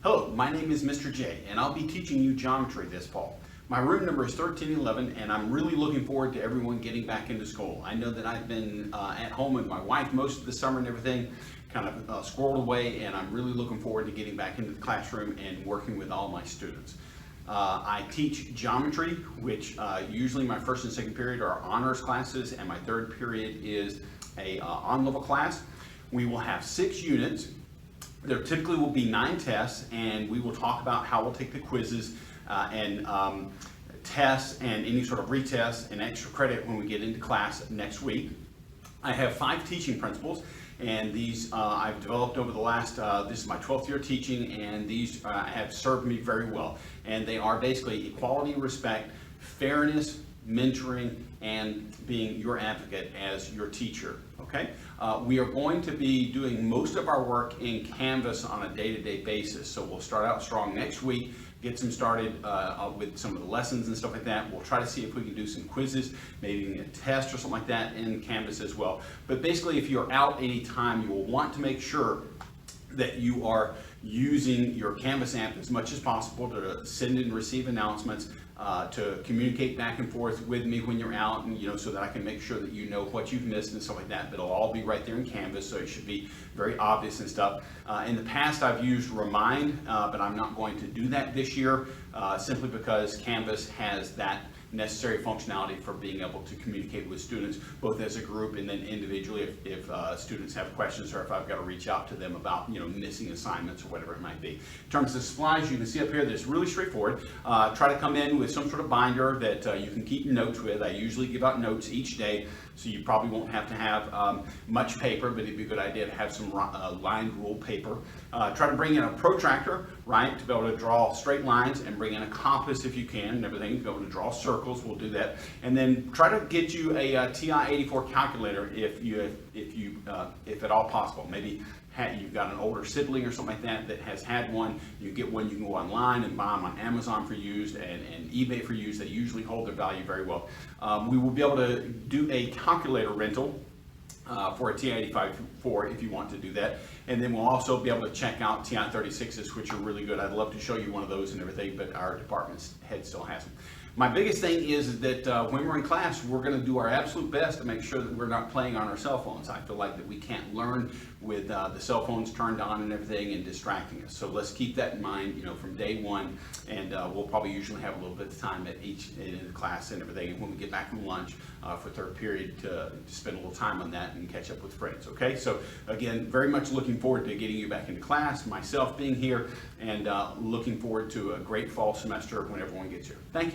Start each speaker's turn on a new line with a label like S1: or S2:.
S1: Hello, my name is Mr. J, and I'll be teaching you geometry this fall. My room number is 1311, and I'm really looking forward to everyone getting back into school. I know that I've been at home with my wife most of the summer and everything, kind of squirreled away, and I'm really looking forward to getting back into the classroom and working with all my students. I teach geometry, which usually my first and second period are honors classes, and my third period is a on-level class. We will have 6 units. There typically will be 9 tests, and we will talk about how we'll take the quizzes and tests and any sort of retests and extra credit when we get into class next week. I have 5 teaching principles, and these I've developed over the last, this is my 12th year teaching, and these have served me very well. And they are basically equality, respect, fairness, mentoring, and being your advocate as your teacher, okay? We are going to be doing most of our work in Canvas on a day-to-day basis. So we'll start out strong next week, get some started with some of the lessons and stuff like that. We'll try to see if we can do some quizzes, maybe a test or something like that in Canvas as well. But basically, if you're out anytime, you will want to make sure that you are using your Canvas app as much as possible to send and receive announcements, to communicate back and forth with me when you're out, and so that I can make sure that you know what you've missed and stuff like that. But it'll all be right there in Canvas, so it should be very obvious and stuff. In the past, I've used Remind, but I'm not going to do that this year, simply because Canvas has that necessary functionality for being able to communicate with students, both as a group and then individually if students have questions, or if I've got to reach out to them about missing assignments or whatever it might be. In terms of supplies, you can see up here that's really straightforward. Try to come in with some sort of binder that you can keep your notes with. I usually give out notes each day, so you probably won't have to have much paper, but it'd be a good idea to have some lined rule paper. Try to bring in a protractor, right, to be able to draw straight lines, and bring in a compass if you can and everything, to be able to draw circles. We'll do that. And then try to get you a TI-84 calculator if at all possible. Maybe you've got an older sibling or something like that that has had one. You get one, you can go online and buy them on Amazon for used and eBay for used. They usually hold their value very well. We will be able to do a calculator rental for a TI-84 if you want to do that. And then we'll also be able to check out TI-36s, which are really good. I'd love to show you one of those and everything, but our department's head still has them. My biggest thing is that when we're in class, we're going to do our absolute best to make sure that we're not playing on our cell phones. I feel like that we can't learn with the cell phones turned on and everything and distracting us. So let's keep that in mind, from day one, and we'll probably usually have a little bit of time at each in the class and everything. And when we get back from lunch for third period, to spend a little time on that and catch up with friends. Okay, so again, very much looking forward to getting you back into class, myself being here, and looking forward to a great fall semester when everyone gets here. Thank you.